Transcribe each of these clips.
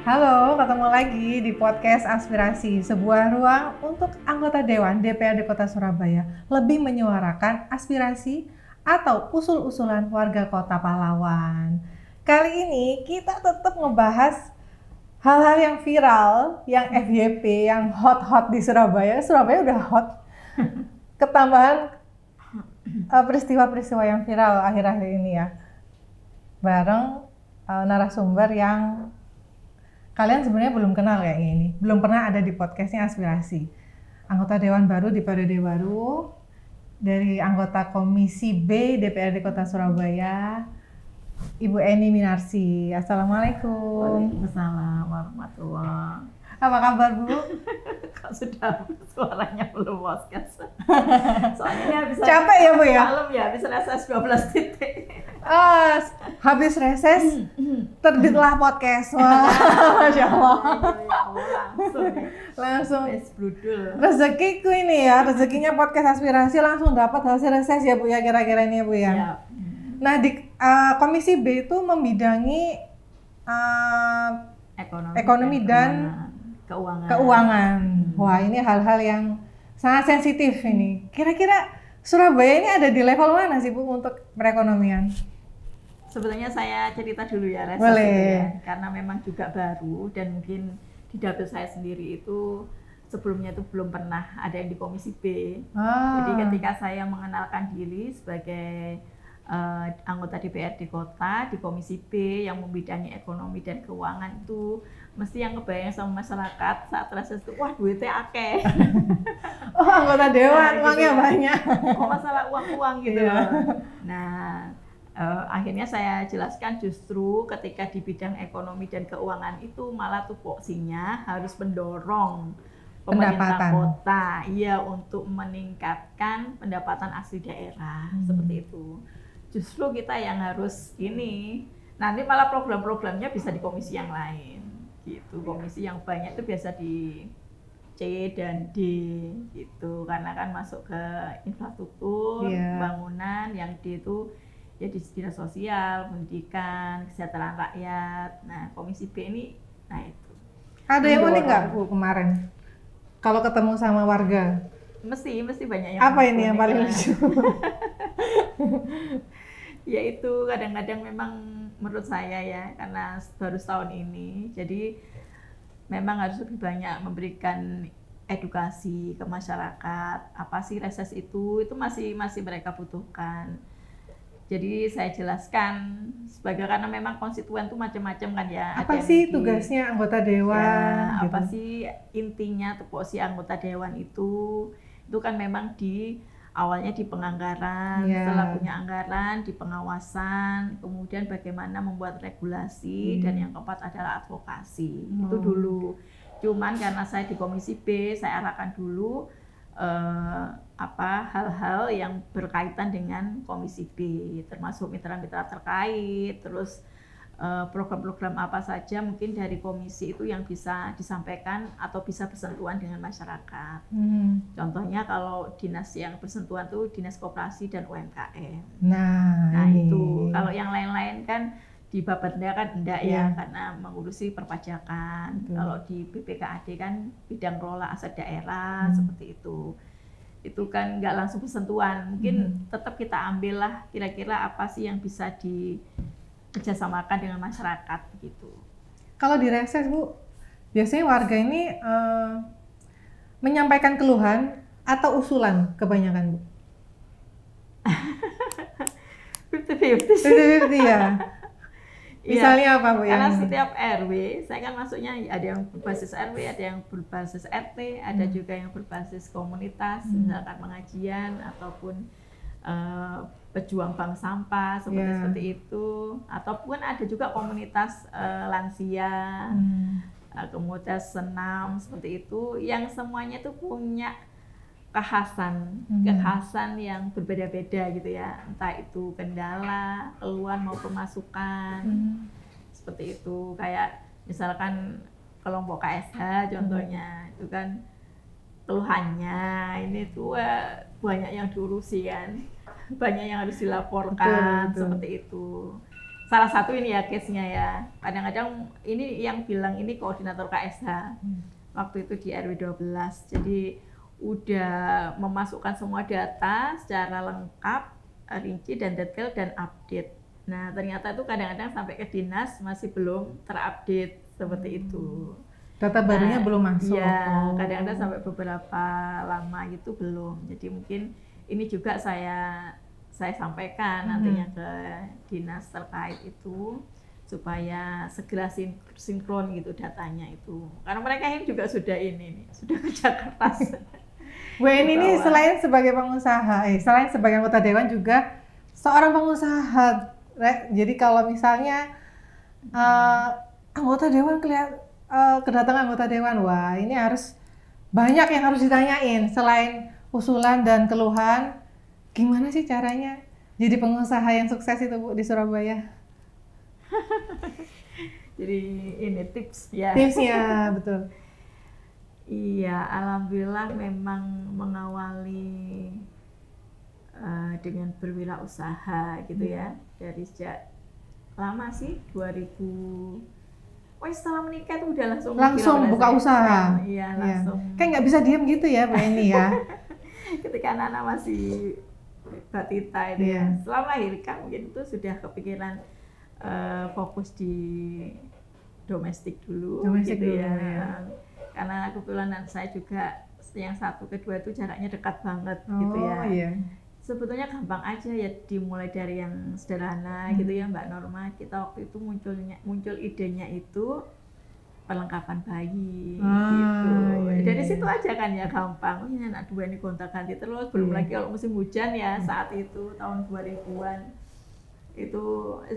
Halo, ketemu lagi di podcast Aspirasi, sebuah ruang untuk anggota Dewan DPRD Kota Surabaya lebih menyuarakan aspirasi atau usul-usulan warga Kota Pahlawan. Kali ini kita tetap ngebahas hal-hal yang viral, yang FYP, yang hot-hot di Surabaya. Surabaya udah hot. Ketambahan peristiwa-peristiwa yang viral akhir-akhir ini ya. Bareng narasumber yang kalian sebenarnya belum kenal kayak ini, belum pernah ada di podcastnya Aspirasi. Anggota Dewan baru di periode baru dari anggota Komisi B DPRD Kota Surabaya, Ibu Eni Minarsi. Assalamualaikum. Waalaikumsalam warahmatullahi. Apa kabar Bu? Kok sudah suaranya belum podcast. Soalnya ini habis Capek ya Bu ya? malam ya, habis reses 12 titik. Habis reses terbitlah podcast. Wah, Masya Allah. Langsung Brudul. rezekiku ini ya, rezekinya podcast Aspirasi langsung dapat hasil reses ya Bu ya, kira-kira ini ya Bu ya. Ya. Nah di Komisi B itu membidangi ekonomi dan keuangan. Wah ini hal-hal yang sangat sensitif ini. Kira-kira Surabaya ini ada di level mana sih Bu untuk perekonomian? Sebetulnya saya cerita dulu ya reses Boleh. itu ya, karena memang juga baru dan mungkin di dapil saya sendiri itu sebelumnya itu belum pernah ada yang di Komisi B. Jadi ketika saya mengenalkan diri sebagai anggota DPRD Kota di Komisi B yang membidangi ekonomi dan keuangan itu mesti yang kebayang sama masyarakat saat reses itu, wah duitnya akeh. Oh anggota Dewan, Nah, uangnya gitu ya. banyak. Kok masalah uang-uang gitu. Iya. Nah, akhirnya saya jelaskan justru ketika di bidang ekonomi dan keuangan itu malah tupoksinya harus mendorong pemerintah Pendapatan. kota iya untuk meningkatkan pendapatan asli daerah seperti itu. Justru kita yang harus ini, nanti malah program-programnya bisa di komisi yang lain gitu. Komisi yang banyak itu biasa di C dan D gitu, karena kan masuk ke infrastruktur, Iya. bangunan, yang D itu ya di dinas sosial, pendidikan, kesejahteraan rakyat. Nah, Komisi B ini, nah itu. Ada yang unik Mendorong. nggak Bu kemarin? Kalau ketemu sama warga, Mesti banyak yang apa ini yang unik paling lah. lucu? Ya itu kadang-kadang memang menurut saya ya, karena baru setahun ini, jadi memang harus lebih banyak memberikan edukasi ke masyarakat. Apa sih reses itu masih mereka butuhkan. Jadi saya jelaskan sebagai, karena memang konstituen itu macam-macam kan ya. Apa Ada sih yang di- tugasnya anggota Dewan? Ya, apa gitu. sih intinya tupoksi anggota dewan itu kan memang di awalnya di penganggaran, Ya. setelah punya anggaran di pengawasan, kemudian bagaimana membuat regulasi, dan yang keempat adalah advokasi. Itu dulu. Cuman karena saya di Komisi B, saya arahkan dulu hal-hal yang berkaitan dengan Komisi B, termasuk mitra-mitra terkait, terus program-program apa saja mungkin dari komisi itu yang bisa disampaikan atau bisa bersentuhan dengan masyarakat. Contohnya kalau dinas yang bersentuhan itu dinas koperasi dan UMKM. Nah ini. Itu kalau yang lain-lain kan di Bapenda kan enggak Iya. ya, karena mengurusi perpajakan. Betul. Kalau di BPKAD kan bidang kelola aset daerah seperti itu. Itu kan nggak langsung bersentuhan. Mungkin tetap kita ambillah kira-kira apa sih yang bisa dikerjasamakan dengan masyarakat gitu. Kalau di reses Bu, biasanya warga ini menyampaikan keluhan atau usulan kebanyakan Bu? 50-50 sih. 50-50 ya? Misalnya apa Bu Karena yang? setiap RW, saya kan masuknya ada yang berbasis RW, ada yang berbasis RT, ada juga yang berbasis komunitas, misalkan pengajian ataupun pejuang bank sampah seperti itu, ataupun ada juga komunitas lansia, komunitas senam seperti itu, yang semuanya itu punya kekhasan yang berbeda-beda gitu ya, entah itu kendala, keluhan maupun masukan. Seperti itu, kayak misalkan kelompok KSH contohnya, itu kan keluhannya ini tuh banyak yang diurusi kan, banyak yang harus dilaporkan. Betul. Seperti itu. salah satu ini ya case-nya ya. Kadang-kadang ini yang bilang ini koordinator KSH. Waktu itu di RW 12. Jadi udah memasukkan semua data secara lengkap, rinci dan detail dan update. Nah, ternyata itu kadang-kadang sampai ke dinas masih belum terupdate seperti itu. Data barunya belum masuk. Iya, kadang-kadang sampai beberapa lama gitu belum. Jadi mungkin ini juga saya sampaikan nantinya ke dinas terkait itu supaya segera sinkron gitu datanya itu. Karena mereka ini juga sudah sudah kerja keras. Bu Eni ini selain sebagai pengusaha, selain sebagai anggota dewan juga seorang pengusaha. Jadi kalau misalnya anggota dewan kedatangan anggota dewan, wah ini harus banyak yang harus ditanyain. Selain usulan dan keluhan, gimana sih caranya jadi pengusaha yang sukses itu Bu di Surabaya? Jadi ini tips ya. Tipsnya betul. Iya, alhamdulillah memang mengawali dengan berwirausaha gitu ya. Dari sejak lama sih 2000. Setelah menikah tuh udah langsung buka usaha. Iya, langsung. Kayak nggak bisa diem gitu ya Bu Eni ya. Ketika anak-anak masih batita itu ya. Setelah melahirkan mungkin itu sudah kepikiran fokus di domestik dulu gitu ya. Karena kebetulan saya juga yang satu kedua itu jaraknya dekat banget gitu ya. Iya. Sebetulnya gampang aja ya dimulai dari yang sederhana gitu ya Mbak Norma. Kita waktu itu muncul idenya itu perlengkapan bayi gitu. Iya. Dari situ aja kan ya gampang. Ini anak dua ini gonta-ganti terus, belum lagi kalau musim hujan ya saat itu tahun 2000-an itu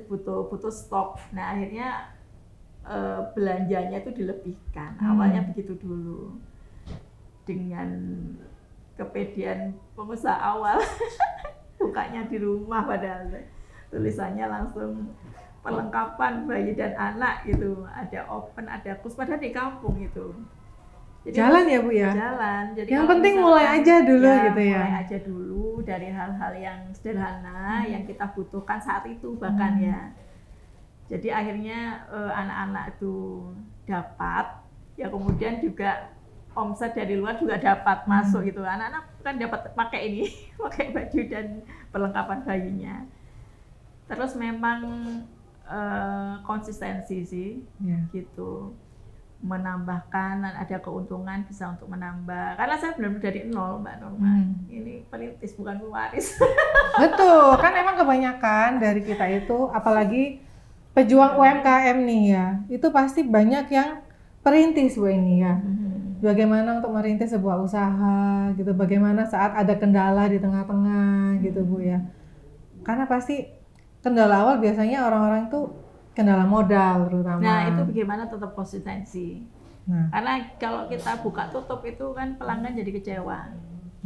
butuh stok. Nah akhirnya belanjanya itu dilebihkan. Awalnya begitu dulu dengan kepedean pengusaha awal bukanya di rumah padahal tulisannya langsung perlengkapan bayi dan anak gitu, ada open, ada kus, padahal di kampung itu. Jadi jalan ya Bu ya? Jalan. Jadi yang penting mulai aja dulu ya, gitu ya? Mulai aja dulu dari hal-hal yang sederhana yang kita butuhkan saat itu bahkan ya. Jadi akhirnya anak-anak itu dapat, ya kemudian juga omset dari luar juga dapat masuk gitu. Anak-anak kan dapat pakai ini, pakai baju dan perlengkapan bayinya. Terus memang konsistensi sih, gitu. Menambahkan ada keuntungan bisa untuk menambah. Karena saya benar-benar dari nol Mbak Norma. Ini perintis bukan pewaris. Betul, kan emang kebanyakan dari kita itu, apalagi pejuang UMKM nih ya, itu pasti banyak yang perintis Bu ini ya. Bagaimana untuk merintis sebuah usaha gitu, bagaimana saat ada kendala di tengah-tengah gitu Bu ya. Karena pasti kendala awal biasanya orang-orang tuh kendala modal terutama. Nah itu bagaimana tetap konsistensi. Karena kalau kita buka tutup itu kan pelanggan jadi kecewa.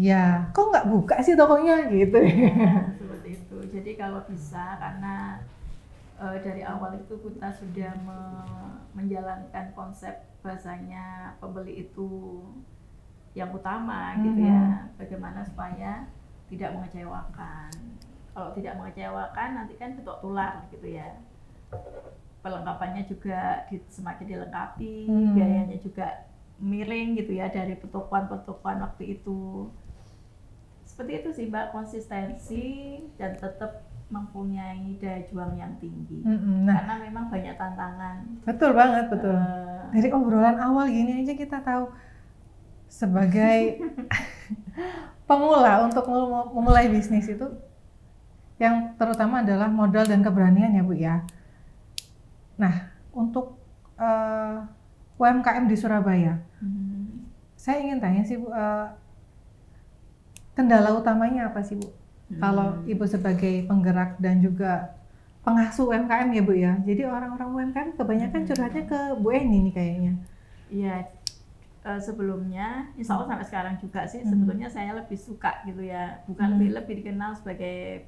Ya, kok nggak buka sih tokonya gitu. Ya, seperti itu. Jadi kalau bisa karena dari awal itu kita sudah menjalankan konsep bahasanya pembeli itu yang utama gitu ya. Bagaimana supaya tidak mengecewakan. Kalau tidak mengecewakan nanti kan ketok tular gitu ya. Perlengkapannya juga semakin dilengkapi, biayanya juga miring gitu ya dari petukuan-petukuan waktu itu. Seperti itu sih Mbak, konsistensi dan tetap mempunyai daya juang yang tinggi. Karena memang banyak tantangan. Betul banget, betul. Dari obrolan awal gini aja kita tahu sebagai pemula untuk memulai bisnis itu yang terutama adalah modal dan keberanian ya Bu ya. Nah, untuk UMKM di Surabaya, saya ingin tanya sih Bu, kendala utamanya apa sih Bu? Kalau Ibu sebagai penggerak dan juga pengasuh UMKM ya Bu ya. Jadi orang-orang UMKM kebanyakan curhatnya ke Bu Eni nih kayaknya. Iya, sebelumnya, insya Allah sampai sekarang juga sih sebetulnya saya lebih suka gitu ya. Bukan lebih dikenal sebagai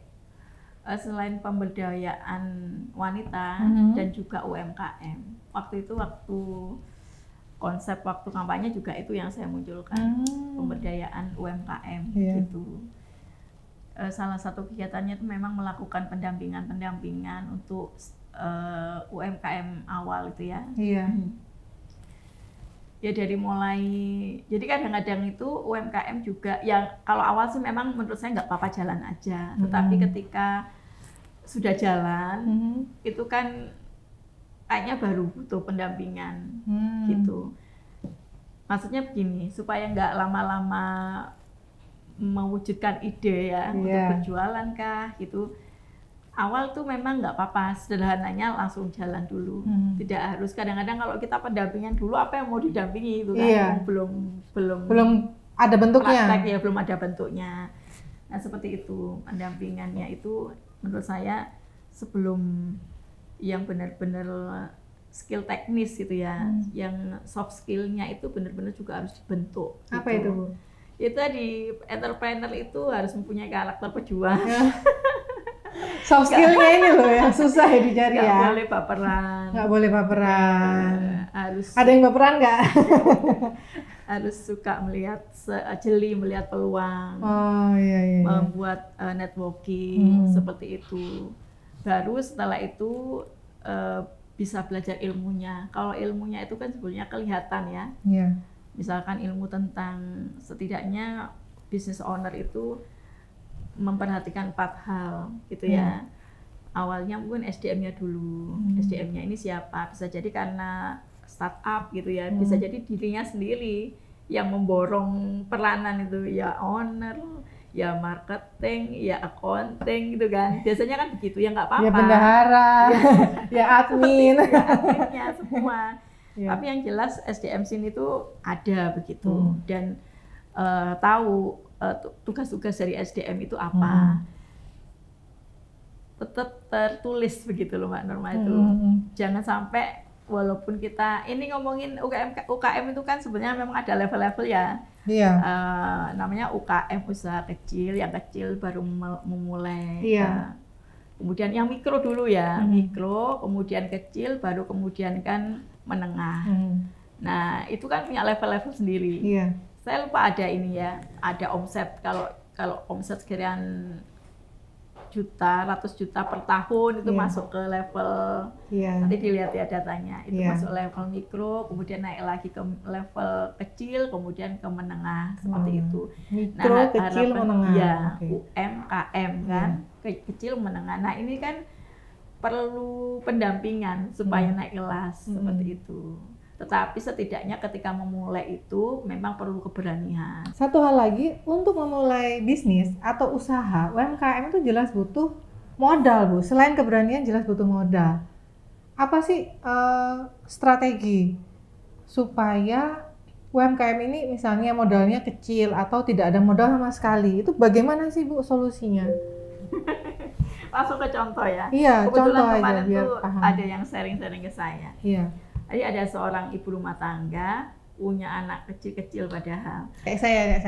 selain pemberdayaan wanita dan juga UMKM. Waktu konsep waktu kampanye juga itu yang saya munculkan, pemberdayaan UMKM gitu. Salah satu kegiatannya itu memang melakukan pendampingan untuk UMKM awal itu ya. Iya. Ya dari mulai, jadi kadang-kadang itu UMKM juga, yang kalau awal sih memang menurut saya nggak apa-apa jalan aja. Tetapi ketika sudah jalan, itu kan kayaknya baru butuh pendampingan gitu. Maksudnya begini, supaya nggak lama-lama mewujudkan ide ya, untuk berjualan kah gitu. Awal tuh memang nggak apa-apa, sederhananya langsung jalan dulu. Tidak harus, kadang-kadang kalau kita pendampingan dulu, apa yang mau didampingi itu kan belum ada bentuknya. Praktek ya, belum ada bentuknya. Nah seperti itu, pendampingannya itu menurut saya sebelum yang benar-benar skill teknis gitu ya, yang soft skillnya itu benar-benar juga harus dibentuk. Apa gitu. itu Bu? Itu di entrepreneur itu harus mempunyai karakter pejuang. Soft skillnya ini loh yang susah ya dicari ya. Nggak boleh baperan. Nggak boleh baperan. Harus. Ada yang baperan nggak? Harus suka melihat, jeli melihat peluang. Oh iya. Membuat networking seperti itu. Baru setelah itu bisa belajar ilmunya. Kalau ilmunya itu kan sebenarnya kelihatan ya. Iya. Misalkan ilmu tentang, setidaknya business owner itu memperhatikan 4 hal gitu ya. Awalnya mungkin SDM-nya dulu. SDM-nya ini siapa? Bisa jadi karena startup gitu ya. Bisa jadi dirinya sendiri yang memborong peranan itu, ya owner, ya marketing, ya accounting gitu kan. Biasanya kan begitu, ya nggak apa-apa. Ya bendahara, ya admin. Ya adminnya semua. Ya. Tapi yang jelas SDM sini tuh ada begitu. Dan tahu tugas-tugas dari SDM itu apa. Tetap tertulis begitu loh Mbak Norma itu. Jangan sampai, walaupun kita ini ngomongin UKM itu kan sebenarnya memang ada level-level ya. Iya. Namanya UKM, usaha kecil, yang kecil baru memulai. Iya. Kemudian yang mikro dulu ya, mikro, kemudian kecil, baru kemudian kan menengah. Nah itu kan punya level-level sendiri. Iya. Saya lupa ada ini ya, ada omset, kalau omset sekian juta, ratus juta per tahun itu masuk ke level, nanti dilihat ya datanya, itu masuk level mikro, kemudian naik lagi ke level kecil, kemudian ke menengah, seperti itu. Mikro, kecil, menengah. Ya, UMKM kan, kecil, menengah. Nah ini kan perlu pendampingan supaya naik kelas, seperti itu. Tetapi setidaknya ketika memulai itu memang perlu keberanian. Satu hal lagi, untuk memulai bisnis atau usaha, UMKM itu jelas butuh modal, Bu. Selain keberanian, jelas butuh modal. Apa sih strategi supaya UMKM ini misalnya modalnya kecil atau tidak ada modal sama sekali? Itu bagaimana sih, Bu, solusinya? Langsung ke contoh ya. Iya, kebetulan contoh kemarin aja biar tuh paham. ada yang sharing-sharing ke saya. Iya. Jadi ada seorang ibu rumah tangga punya anak kecil-kecil padahal. Kayak saya.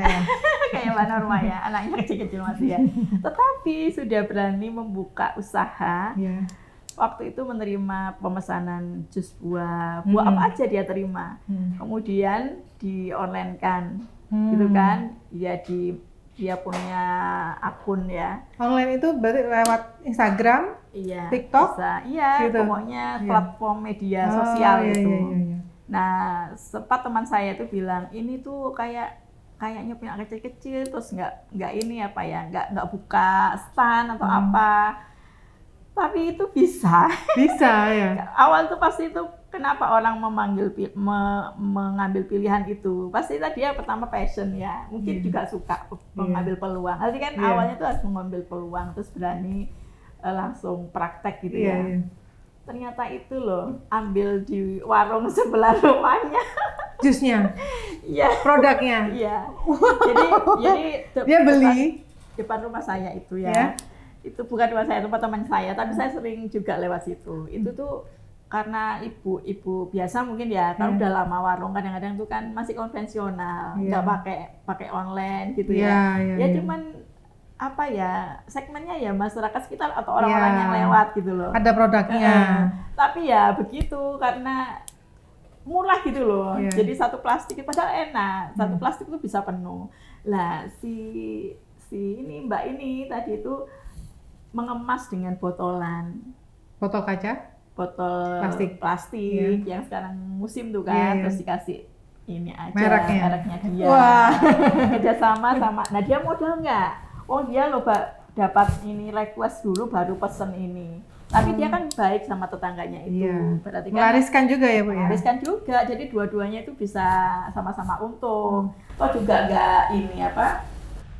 Kayak Mbak Norma ya, anaknya kecil-kecil masih ya. Tetapi sudah berani membuka usaha. Iya. Waktu itu menerima pemesanan jus buah apa aja dia terima. Kemudian di online kan, gitu kan? Ya dia punya akun ya. Online itu berarti lewat Instagram, iya, TikTok, iya, gitu. Pokoknya platform media sosial itu. Iya. Nah, sempat teman saya itu bilang ini tuh kayaknya punya kecil-kecil, terus nggak ini apa ya, nggak buka stand atau apa. Tapi itu bisa ya. Awal tuh pasti itu kenapa orang mengambil pilihan itu, pasti tadi ya pertama passion ya, mungkin juga suka mengambil peluang. Nanti kan awalnya tuh harus mengambil peluang, terus berani langsung praktek gitu ya. Ternyata itu loh, ambil di warung sebelah rumahnya jusnya, iya, produknya, iya. Jadi dia beli depan rumah saya itu ya. Itu bukan rumah saya, tempat teman saya, tapi saya sering juga lewat situ. Itu tuh karena ibu biasa mungkin ya, kalau udah lama warung kadang-kadang tuh kan masih konvensional, nggak pakai online gitu ya. Cuman apa ya, segmennya ya masyarakat sekitar atau orang-orang yang lewat gitu loh. Ada produknya. Tapi ya begitu, karena murah gitu loh. Jadi satu plastik padahal enak, satu plastik itu bisa penuh. Lah si ini Mbak ini tadi itu mengemas dengan botolan. Botol kaca? botol plastik yang sekarang musim tuh kan, terus dikasih ini aja mereknya dia. Wah. Kerjasama sama, nah dia modal nggak? Oh dia loh dapat ini request dulu baru pesen ini. Tapi dia kan baik sama tetangganya itu. Berarti kan melariskan juga ya Bu ya? Melariskan juga, jadi dua-duanya itu bisa sama-sama untung. Oh juga nggak ini apa,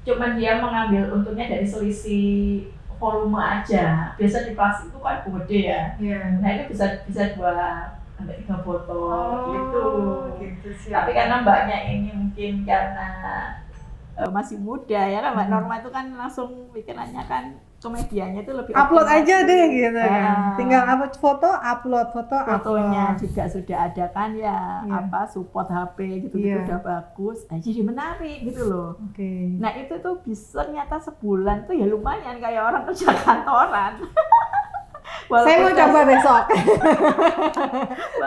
cuman dia mengambil untungnya dari selisih volume aja. Biasa di plastik itu kan gede ya. Nah itu bisa 2-3 botol gitu Tapi karena mbaknya ini mungkin karena masih muda ya kan, Mbak Norma itu kan langsung pikirannya kan komedianya itu lebih upload aja deh gitu kan, tinggal upload fotonya juga sudah ada kan ya, apa support HP gitu udah bagus, jadi menarik gitu loh. Nah itu tuh bisa ternyata sebulan tuh ya lumayan kayak orang kerja kantoran. Saya mau coba besok.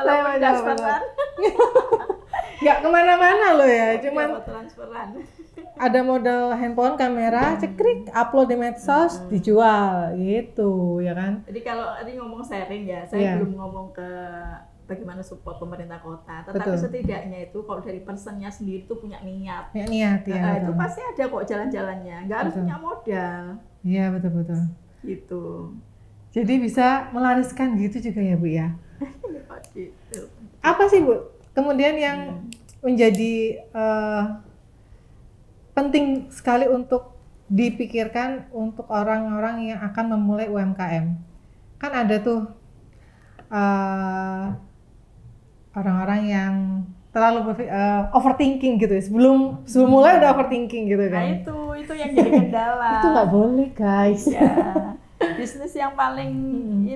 Saya mau transferan. Nggak kemana-mana loh ya, cuman transferan. Ada modal handphone, kamera, cekrik, upload di medsos, dijual gitu ya kan. Jadi kalau tadi ngomong sharing ya, saya belum ngomong ke bagaimana support pemerintah kota, tetapi setidaknya itu kalau dari personnya sendiri tuh punya niat. Itu pasti ada kok jalan-jalannya, nggak harus punya modal. Iya betul. Gitu. Jadi bisa melariskan gitu juga ya Bu ya. Apa sih Bu kemudian yang menjadi penting sekali untuk dipikirkan untuk orang-orang yang akan memulai UMKM? Kan ada tuh orang-orang yang terlalu overthinking gitu ya, sebelum mulai udah overthinking gitu kan. Nah itu yang jadi kendala. Itu nggak boleh guys. Bisnis yang paling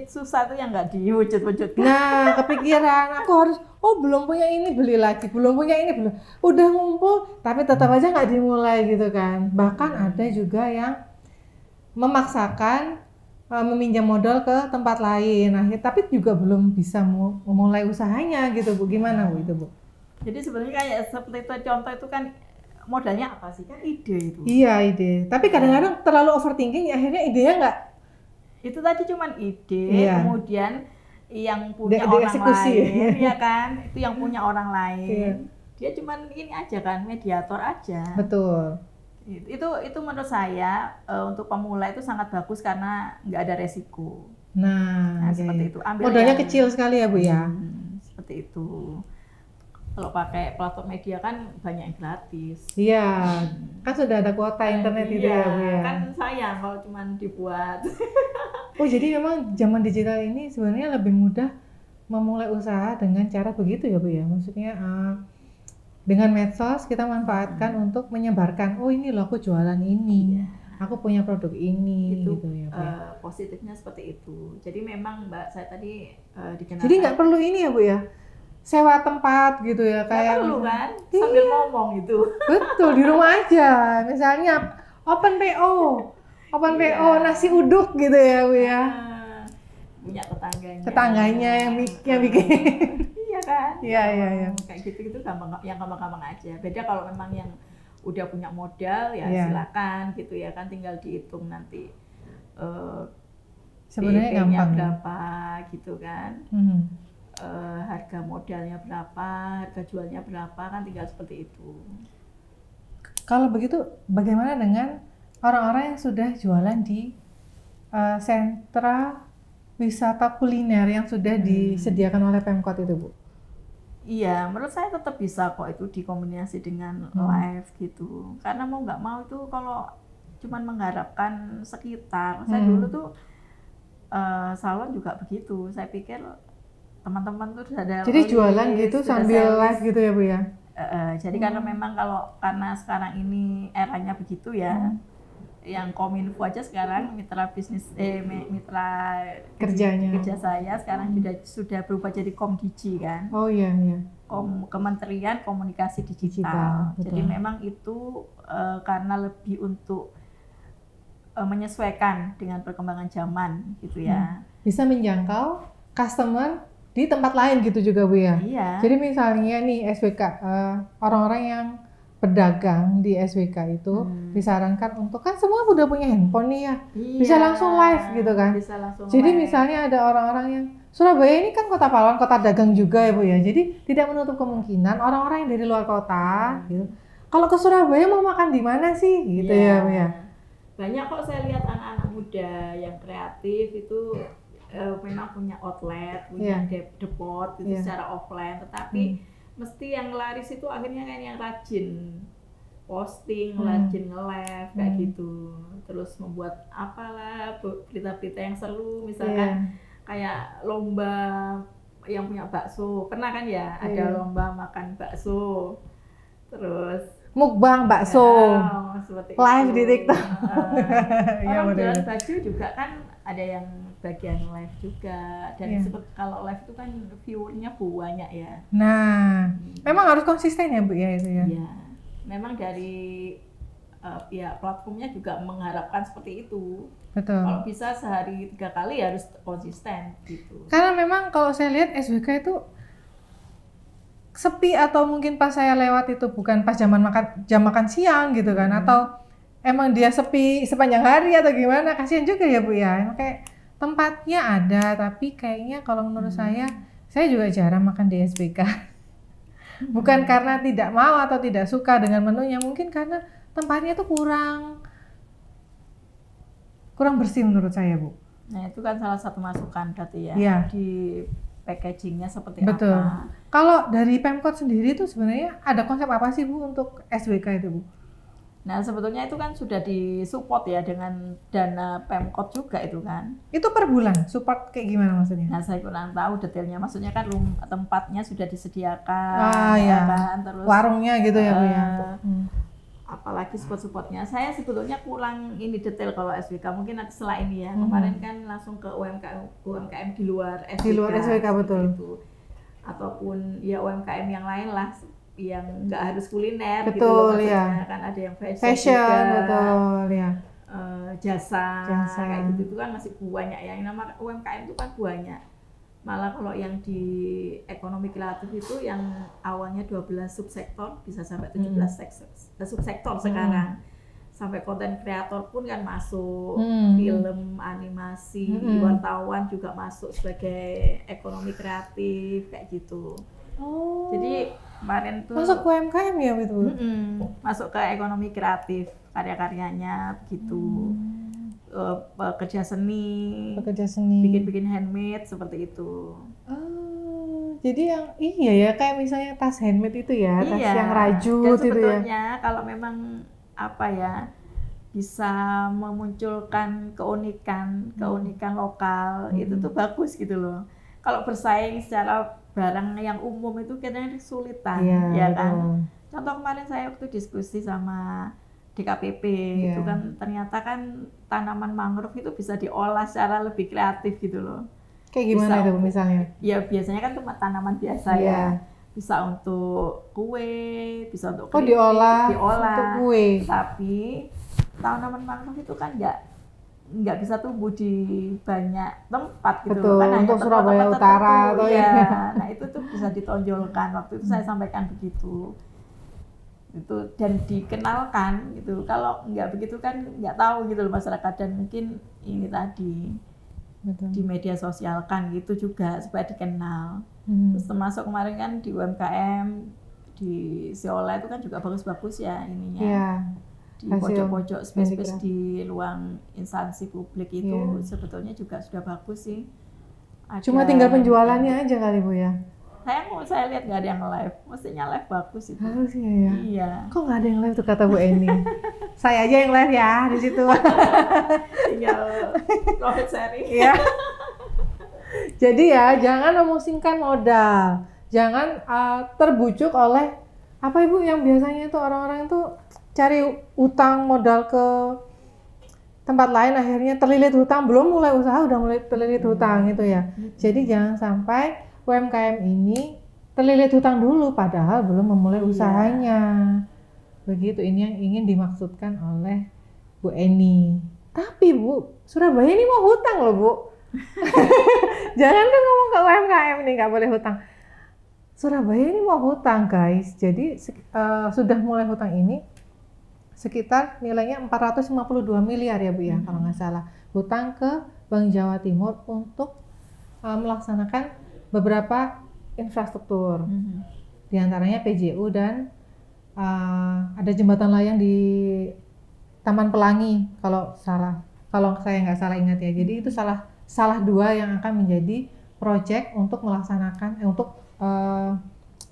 susah tuh yang nggak diwujud-wujud. Nah kepikiran aku harus belum punya ini beli lagi, belum punya ini belum, udah ngumpul tapi tetap aja nggak dimulai gitu kan. Bahkan ada juga yang memaksakan meminjam modal ke tempat lain, tapi juga belum bisa memulai usahanya gitu Bu. Gimana Bu itu Bu? Jadi sebenarnya kayak seperti itu contoh itu kan modalnya apa sih, kan ide itu. Iya ide, tapi kadang-kadang terlalu overthinking akhirnya idenya nggak. Itu tadi cuman ide, kemudian yang punya orang lain, ya kan? Itu yang punya orang lain. Dia cuman ini aja kan, mediator aja. Betul. Itu menurut saya untuk pemula itu sangat bagus karena nggak ada resiko. Nah seperti itu. Modalnya kecil sekali ya Bu ya. Seperti itu. Kalau pakai platform media kan banyak yang gratis. Iya, kan sudah ada kuota internet gitu ya Bu ya. Kan sayang kalau cuma dibuat. Oh jadi memang zaman digital ini sebenarnya lebih mudah memulai usaha dengan cara begitu ya Bu ya. Maksudnya dengan medsos kita manfaatkan untuk menyebarkan, oh ini loh aku jualan ini, aku punya produk ini itu, gitu ya Bu ya. Positifnya seperti itu. Jadi memang Mbak saya tadi dikenalkan. Jadi nggak perlu ini ya Bu ya, sewa tempat gitu ya kayak. Perlu kan, sambil ngomong gitu. Betul, di rumah aja. Misalnya open PO nasi uduk gitu ya Bu ya. Punya tetangganya yang bikin. Iya kan? Iya. Kayak gitu gampang-gampang aja. Beda kalau memang yang udah punya modal ya silakan gitu ya kan, tinggal dihitung nanti sebenarnya gampang berapa gitu kan. Harga modalnya berapa, harga jualnya berapa, kan tinggal seperti itu. Kalau begitu bagaimana dengan orang-orang yang sudah jualan di sentra wisata kuliner yang sudah disediakan oleh Pemkot itu Bu? Iya, menurut saya tetap bisa kok itu dikombinasi dengan live gitu. Karena mau nggak mau itu kalau cuman mengharapkan sekitar, saya dulu tuh salon juga begitu. Saya pikir teman-teman tuh ada jadi jualan gitu sambil live gitu ya Bu ya? Jadi karena memang karena sekarang ini eranya begitu ya, yang Kominfo aja sekarang mitra kerja saya sekarang sudah berubah jadi Komdigi kan. Oh iya. Kementerian Komunikasi Digital. Jadi memang itu karena lebih untuk menyesuaikan dengan perkembangan zaman gitu ya. Bisa menjangkau customer di tempat lain gitu juga Bu ya? Iya. Jadi misalnya nih SWK, orang-orang yang pedagang di SWK itu disarankan untuk, kan semua udah punya handphone nih ya, bisa langsung live gitu kan. Bisa langsung jadi live. Misalnya ada orang-orang yang Surabaya ini kan kota pahlawan, kota dagang juga ya Bu ya. Jadi tidak menutup kemungkinan orang-orang yang dari luar kota gitu. Kalau ke Surabaya mau makan di mana sih gitu ya Bu ya. Banyak kok saya lihat anak-anak muda yang kreatif itu memang punya outlet, punya depot gitu secara offline, tetapi mesti yang laris itu akhirnya kan yang rajin posting, rajin nge-live kayak gitu. Terus membuat apalah berita-berita yang seru, misalkan kayak lomba yang punya bakso, pernah kan ya ada lomba makan bakso, terus mukbang bakso, live di TikTok. Orang jualan baju juga kan ada yang bagian live juga, dan kalau live itu kan viewernya banyak ya. Nah, memang harus konsisten ya Bu ya itu ya. Iya, memang dari pihak platformnya juga mengharapkan seperti itu. Betul. Kalau bisa sehari 3 kali harus konsisten gitu. Karena memang kalau saya lihat SWK itu sepi, atau mungkin pas saya lewat itu bukan pas jam makan siang gitu kan, atau emang dia sepi sepanjang hari atau gimana, kasihan juga ya Bu ya. Kayak tempatnya ada, tapi kayaknya kalau menurut saya juga jarang makan di SWK. Bukan karena tidak mau atau tidak suka dengan menunya, mungkin karena tempatnya tuh kurang bersih menurut saya Bu. Nah itu kan salah satu masukan berarti ya, di packagingnya seperti Betul. apa. Kalau dari Pemkot sendiri tuh sebenarnya ada konsep apa sih Bu untuk SWK itu Bu? Nah sebetulnya itu kan sudah disupport ya dengan dana Pemkot juga itu kan. Itu per bulan, support kayak gimana maksudnya? Nah saya kurang tahu detailnya, maksudnya kan tempatnya sudah disediakan, kan? Terus warungnya gitu ya Bu ya. Apalagi support-supportnya. Saya sebetulnya kurang ini detail kalau SWK, mungkin nanti setelah ini ya. Kemarin kan langsung ke UMKM di luar SWK. Di luar SWK betul. Itu. Ataupun ya UMKM yang lain lah, yang nggak harus kuliner betul, gitu loh, ya. Kan ada yang fashion juga, betul ya. Jasa kayak gitu itu kan masih banyak ya. Yang nama UMKM itu kan banyak. Malah kalau yang di ekonomi kreatif itu yang awalnya 12 subsektor bisa sampai 17 subsektor sekarang. Sampai konten kreator pun kan masuk, film, animasi, wartawan juga masuk sebagai ekonomi kreatif kayak gitu. Jadi kemarin tuh masuk ke UMKM ya itu. Masuk ke ekonomi kreatif, karya-karyanya begitu. Pekerja seni, bikin handmade seperti itu. Jadi yang ya kayak misalnya tas handmade itu ya, tas yang rajut dan itu ya. Sebetulnya kalau memang bisa memunculkan keunikan lokal, itu tuh bagus gitu loh. Kalau bersaing secara barang yang umum itu kadang kesulitan, ya kan. Contoh kemarin saya waktu diskusi sama DKPP itu kan ternyata kan tanaman mangrove itu bisa diolah secara lebih kreatif gitu loh. Kayak gimana itu misalnya? Ya biasanya kan cuma tanaman biasa ya. Bisa untuk kue, bisa untuk keripik, diolah untuk kue. Tapi tanaman mangrove itu kan nggak bisa tumbuh di banyak tempat gitu. Betul, kan hanya untuk Surabaya Utara atau Nah itu tuh bisa ditonjolkan, waktu itu saya sampaikan begitu. Itu dan dikenalkan gitu. Kalau nggak begitu kan nggak tahu gitu loh masyarakat, dan mungkin ini tadi di media sosial kan gitu juga supaya dikenal. Terus termasuk kemarin kan di UMKM di Siola itu kan juga bagus-bagus ya ininya. Di pojok-pojok space di ruang instansi publik itu sebetulnya juga sudah bagus sih. Cuma tinggal penjualannya aja kali Bu ya. Saya lihat nggak ada yang live, mestinya live bagus itu. Harusnya ya. Iya. Kok nggak ada yang live tuh kata Bu Eni? Saya aja yang live ya di situ. Tinggal profit sharing. Iya. Jadi ya jangan memusingkan modal, jangan terbujuk oleh apa Ibu yang biasanya itu orang-orang itu cari utang modal ke tempat lain, akhirnya terlilit hutang, belum mulai usaha udah mulai terlilit hutang gitu ya. Jadi jangan sampai UMKM ini terlilit hutang dulu padahal belum memulai usahanya. Begitu, ini yang ingin dimaksudkan oleh Bu Eni. Tapi Bu, Surabaya ini mau hutang loh Bu. Jangan kan ngomong ke UMKM nih nggak boleh hutang. Surabaya ini mau hutang guys, jadi sudah mulai hutang ini sekitar nilainya 452 miliar ya Bu ya, kalau nggak salah, hutang ke Bank Jawa Timur untuk melaksanakan beberapa infrastruktur, di antaranya PJU dan ada jembatan layang di Taman Pelangi kalau saya nggak salah ingat ya. Jadi itu salah dua yang akan menjadi proyek untuk melaksanakan untuk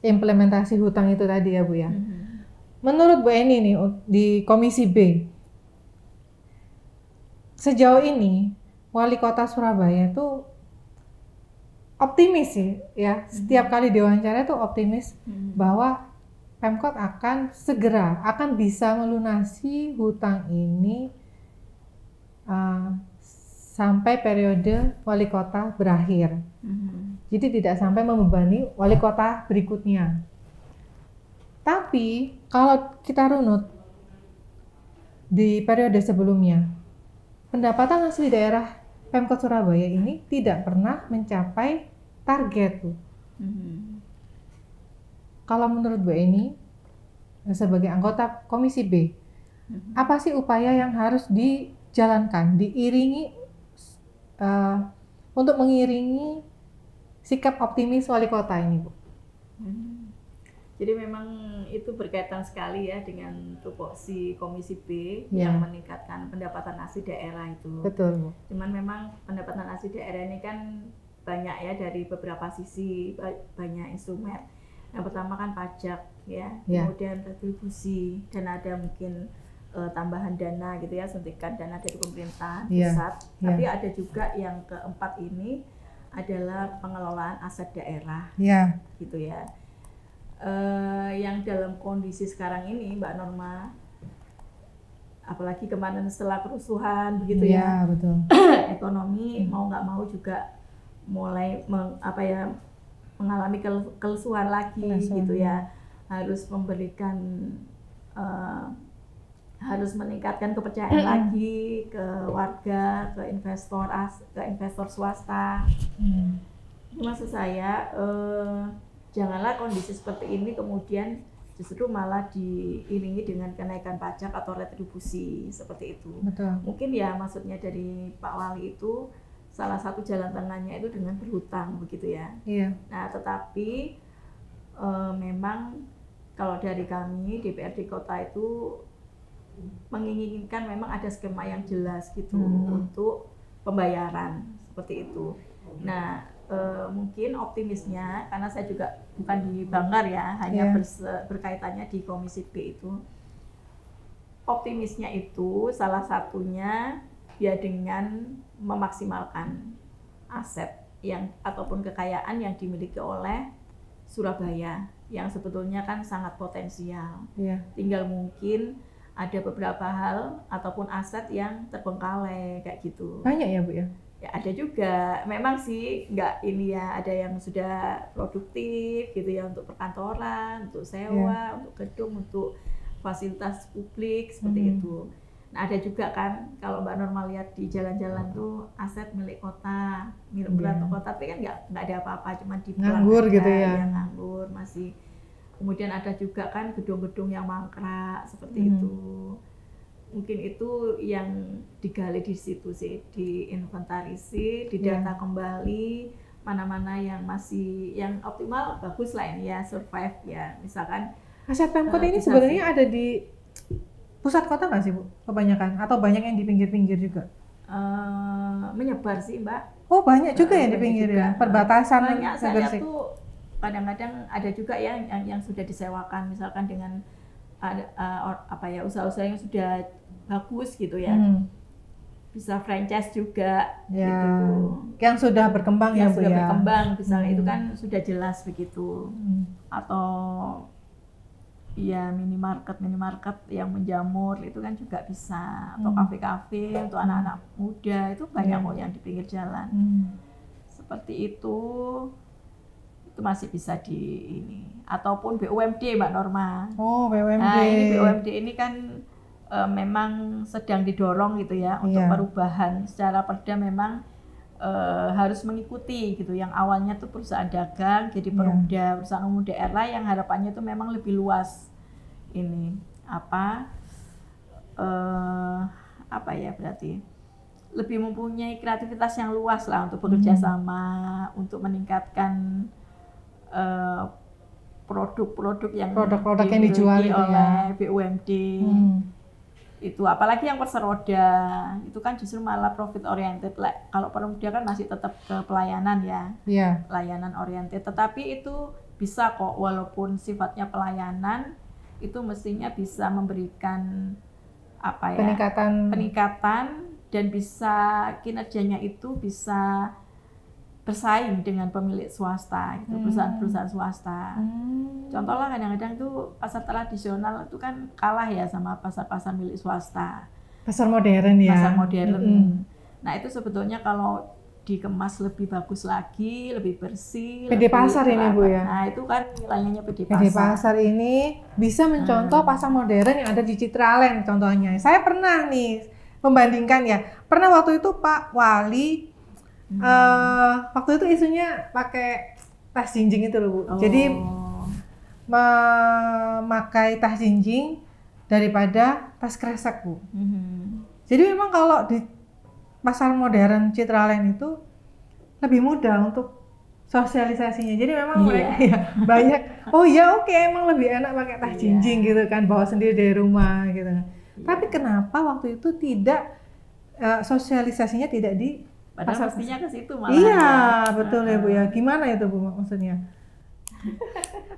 implementasi hutang itu tadi ya Bu ya. Menurut Bu Eni nih di Komisi B, sejauh ini Wali Kota Surabaya itu optimis sih ya. Setiap kali diwawancara itu optimis bahwa Pemkot akan bisa melunasi hutang ini sampai periode wali kota berakhir. Jadi tidak sampai membebani wali kota berikutnya. Tapi kalau kita runut di periode sebelumnya, pendapatan asli daerah Pemkot Surabaya ini tidak pernah mencapai target tuh. Kalau menurut Bu Eni sebagai anggota Komisi B, apa sih upaya yang harus dijalankan, diiringi untuk mengiringi sikap optimis wali kota ini, Bu? Jadi memang itu berkaitan sekali ya dengan tupoksi Komisi B yang meningkatkan pendapatan asli daerah itu. Betul, Bu. Cuman memang pendapatan asli daerah ini kan banyak ya dari beberapa sisi, banyak instrumen. Yang pertama kan pajak ya, kemudian retribusi, dan ada mungkin tambahan dana gitu ya, suntikan dana dari pemerintah pusat. Tapi ada juga yang keempat ini adalah pengelolaan aset daerah, gitu ya. Yang dalam kondisi sekarang ini Mbak Norma, apalagi kemarin setelah kerusuhan begitu ya, betul. Ekonomi mau nggak mau juga mulai mengalami kelesuan lagi gitu ya, harus memberikan harus meningkatkan kepercayaan lagi ke warga, ke investor swasta. Maksud saya janganlah kondisi seperti ini kemudian justru malah diiringi dengan kenaikan pajak atau retribusi seperti itu. Betul. Mungkin ya maksudnya dari Pak Wali itu salah satu jalan tengahnya itu dengan berhutang begitu ya. Nah tetapi memang kalau dari kami DPRD Kota itu menginginkan memang ada skema yang jelas gitu untuk pembayaran seperti itu. Nah mungkin optimisnya, karena saya juga bukan di Banggar ya, hanya berkaitannya di Komisi B itu, optimisnya itu salah satunya ya dengan memaksimalkan aset yang ataupun kekayaan yang dimiliki oleh Surabaya yang sebetulnya kan sangat potensial. Tinggal mungkin ada beberapa hal ataupun aset yang terbengkalai kayak gitu. Banyak ya Bu ya? Ya ada juga, memang sih nggak ini ya, ada yang sudah produktif gitu ya untuk perkantoran, untuk sewa, untuk gedung, untuk fasilitas publik seperti itu. Nah ada juga kan kalau Mbak Norma lihat di jalan-jalan tuh aset milik kota, milik pemerintah kota, tapi kan nggak ada apa-apa, cuma di nganggur gitu ya, nganggur masih. Kemudian ada juga kan gedung-gedung yang mangkrak seperti itu. Mungkin itu yang digali di situ sih, diinventarisir, didata kembali mana-mana yang masih yang optimal, bagus lah ini ya, survive ya. Misalkan aset Pemkot ini sebenarnya ada di pusat kota nggak sih Bu? Kebanyakan atau banyak yang di pinggir-pinggir juga? Menyebar sih Mbak. Oh banyak juga yang di pinggir ya, perbatasan. Banyak, saya lihat tuh kadang-kadang ada juga ya yang sudah disewakan, misalkan dengan usaha-usaha yang sudah bagus gitu ya, bisa franchise juga gitu, yang sudah berkembang yang ya Bu sudah ya, berkembang misalnya itu kan sudah jelas begitu, atau ya minimarket yang menjamur itu kan juga bisa, atau kafe-kafe untuk anak-anak muda itu banyak kok yang di pinggir jalan seperti itu masih bisa di ini, ataupun BUMD Mbak Norma. Oh BUMD. Nah ini BUMD ini kan memang sedang didorong gitu ya untuk perubahan secara perda, memang harus mengikuti gitu. Yang awalnya tuh perusahaan dagang, jadi perumda, perusahaan umum daerah yang harapannya itu memang lebih luas ini apa ya berarti lebih mempunyai kreativitas yang luas lah untuk bekerja sama untuk meningkatkan produk-produk yang dijual oleh BUMD. Itu apalagi yang perseroda itu kan justru malah profit oriented. Kalau perumda kan masih tetap ke pelayanan ya, layanan oriented, tetapi itu bisa kok walaupun sifatnya pelayanan itu mestinya bisa memberikan peningkatan dan bisa kinerjanya itu bisa bersaing dengan pemilik swasta gitu, perusahaan-perusahaan swasta. Contoh lah kadang-kadang tuh pasar tradisional itu kan kalah ya sama pasar-pasar milik swasta. Pasar modern ya. Pasar modern. Nah itu sebetulnya kalau dikemas lebih bagus lagi, lebih bersih. PD Pasar ini Bu ya. Nah itu kan wilayahnya PD Pasar. PD Pasar ini bisa mencontoh pasar modern yang ada di Citraland contohnya. Saya pernah nih membandingkan ya. Pernah waktu itu Pak Wali, waktu itu isunya pakai tas jinjing itu loh Bu. Jadi memakai tas jinjing daripada tas kresek Bu. Jadi memang kalau di pasar modern Citraland itu lebih mudah untuk sosialisasinya. Jadi memang mereka banyak. Emang lebih enak pakai tas jinjing gitu kan, bawa sendiri dari rumah gitu. Tapi kenapa waktu itu tidak sosialisasinya tidak di pasar? Pastinya ke situ malah. Iya, betul ya Bu ya. Gimana itu Bu maksudnya?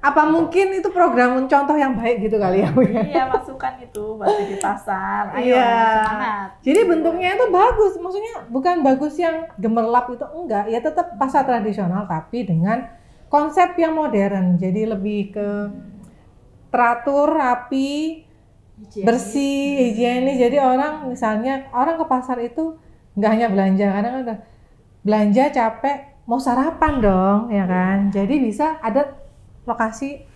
Apa mungkin itu program contoh yang baik gitu kali ya Bu ya? Iya, masukan itu buat di pasar. Ayo semangat. Jadi bentuknya itu bagus, maksudnya bukan bagus yang gemerlap itu enggak, ya tetap pasar tradisional tapi dengan konsep yang modern. Jadi lebih ke teratur, rapi, bersih, higienis. Jadi orang misalnya orang ke pasar itu enggak hanya belanja, kadang ada belanja capek mau sarapan dong, ya kan? Jadi bisa ada lokasi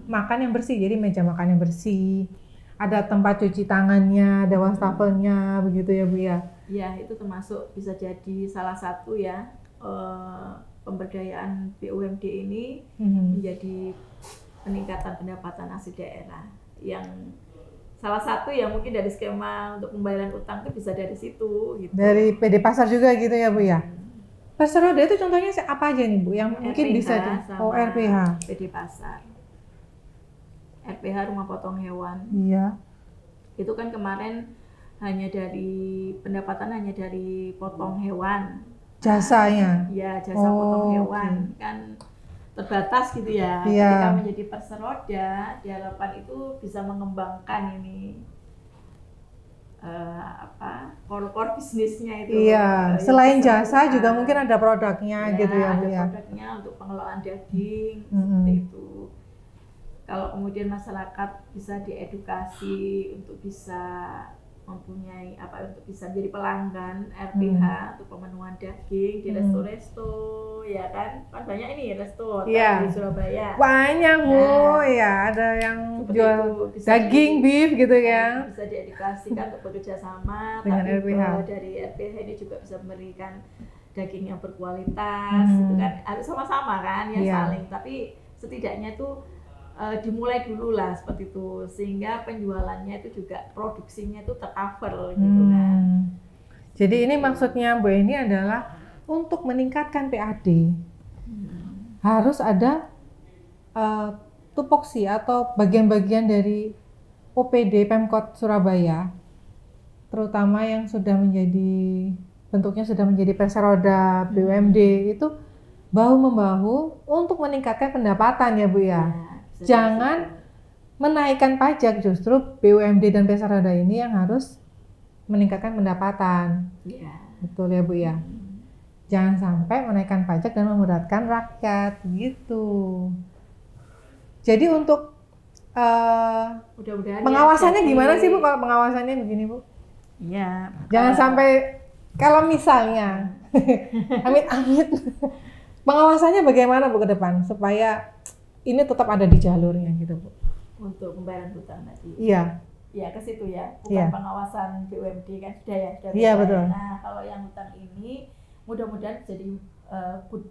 makan yang bersih, jadi meja makan yang bersih, ada tempat cuci tangannya, ada wastafelnya, begitu ya Bu ya? Iya, itu termasuk bisa jadi salah satu ya pemberdayaan BUMD ini menjadi peningkatan pendapatan asli daerah. Yang salah satu yang mungkin dari skema untuk pembayaran utang itu bisa dari situ. Gitu. Dari PD Pasar juga gitu ya Bu ya? Pasar roda itu contohnya apa aja nih Bu yang mungkin bisa di RPH? PD Pasar, RPH Rumah Potong Hewan. Iya. Itu kan kemarin pendapatan hanya dari potong hewan. Jasanya? Iya, jasa potong hewan kan terbatas gitu ya. Ketika menjadi perseroda, diharapkan itu bisa mengembangkan ini core bisnisnya itu. Iya, selain jasa juga mungkin ada produknya gitu ya Bu ya. Ada produknya untuk pengelolaan daging seperti itu. Kalau kemudian masyarakat bisa diedukasi untuk bisa mempunyai untuk bisa jadi pelanggan RPH untuk pemenuhan daging di resto-resto ya kan banyak ini resto di Surabaya banyak Bu ya, ada yang jual daging beef gitu ya, bisa diedukasikan untuk bekerja sama dengan RPH. Dari RPH ini juga bisa memberikan daging yang berkualitas itu kan harus sama-sama kan saling, tapi setidaknya tuh dimulai dulu lah seperti itu sehingga penjualannya itu juga produksinya itu tercover gitu kan. Jadi ini maksudnya Bu ini adalah untuk meningkatkan PAD harus ada tupoksi atau bagian-bagian dari OPD Pemkot Surabaya terutama yang sudah menjadi bentuknya sudah menjadi perseroda BUMD itu bahu-membahu untuk meningkatkan pendapatan ya Bu ya. Jangan menaikkan pajak, justru BUMD dan Perseroda ini yang harus meningkatkan pendapatan. Betul ya Bu ya. Jangan sampai menaikkan pajak dan memudaratkan rakyat gitu. Jadi untuk pengawasannya gimana sih Bu? Kalau pengawasannya begini Bu? Iya. Jangan sampai kalau misalnya amit-amit pengawasannya bagaimana Bu ke depan supaya ini tetap ada di jalurnya gitu Bu. Untuk pembayaran hutang tadi. Iya. Ya ke situ ya, bukan pengawasan BUMD kan sudah ya. Iya betul. Nah kalau yang hutang ini mudah-mudahan jadi good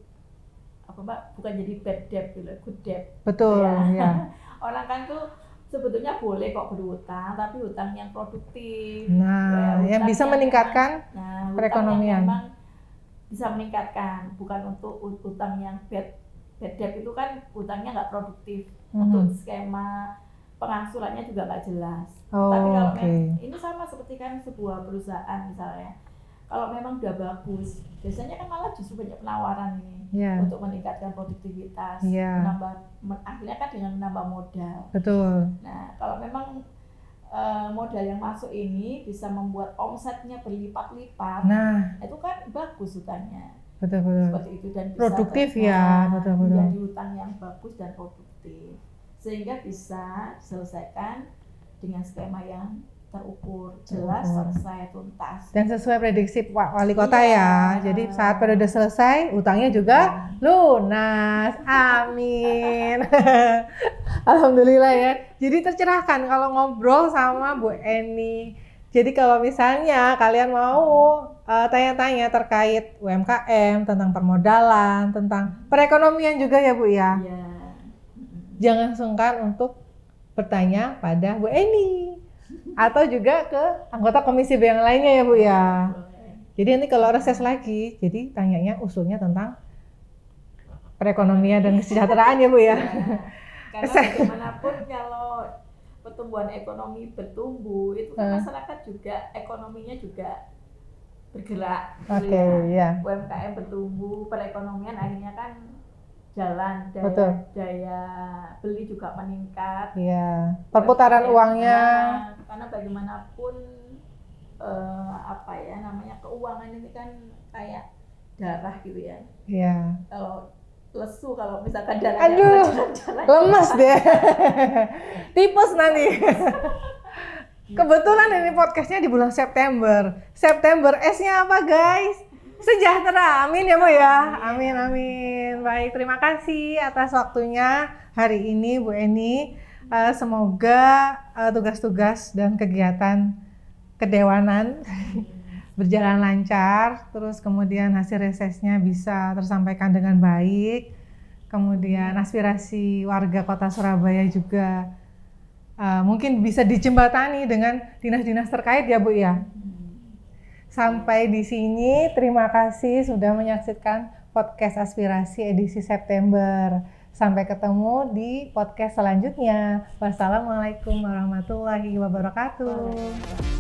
apa Mbak, bukan jadi bad debt gitu, good debt. Betul ya. Orang kan tuh sebetulnya boleh kok berhutang, tapi hutang yang produktif. Nah, yang bisa meningkatkan perekonomian. Yang memang bisa meningkatkan, bukan untuk hutang yang bad debt itu kan hutangnya nggak produktif. Untuk skema pengangsurannya juga nggak jelas. Tapi kalau ini sama seperti kan sebuah perusahaan misalnya, kalau memang udah bagus, biasanya kan malah justru banyak penawaran ini untuk meningkatkan produktivitas, akhirnya kan dengan menambah modal. Betul. Nah, kalau memang modal yang masuk ini bisa membuat omsetnya berlipat-lipat, itu kan bagus hutangnya. Betul. Seperti itu, dan bisa produktif ya, betul. Menjadi hutang yang bagus dan produktif, sehingga bisa diselesaikan dengan skema yang terukur, jelas, selesai, tuntas. Dan sesuai prediksi Pak Wali Kota ya. Jadi saat periode selesai, utangnya juga lunas. Amin. Alhamdulillah ya. Jadi tercerahkan kalau ngobrol sama Bu Eni. Jadi kalau misalnya kalian mau tanya-tanya terkait UMKM, tentang permodalan, tentang perekonomian juga ya Bu ya. Jangan sungkan untuk bertanya pada Bu Eni. Atau juga ke anggota komisi B yang lainnya ya Bu ya. Jadi nanti kalau reses lagi, jadi tanyanya usulnya tentang perekonomian dan kesejahteraan ya Bu ya. Karena bagaimanapun kalau pertumbuhan ekonomi bertumbuh, itu kan masyarakat juga ekonominya juga bergerak. UMKM bertumbuh, perekonomian akhirnya kan jalan, daya beli juga meningkat. Perputaran uangnya. Karena bagaimanapun keuangan ini kan kayak darah gitu ya. Kalau lesu, kalau misalkan darahnya lemes deh. Tipes nanti. Kebetulan ini podcastnya di bulan September. September S-nya apa guys? Sejahtera, amin ya Bu ya. Amin. Baik, terima kasih atas waktunya hari ini Bu Eni. Semoga tugas-tugas dan kegiatan kedewanan berjalan lancar, terus kemudian hasil resesnya bisa tersampaikan dengan baik, kemudian aspirasi warga Kota Surabaya juga mungkin bisa dijembatani dengan dinas-dinas terkait ya Bu ya. Sampai di sini, terima kasih sudah menyaksikan podcast Aspirasi edisi September. Sampai ketemu di podcast selanjutnya. Wassalamualaikum warahmatullahi wabarakatuh.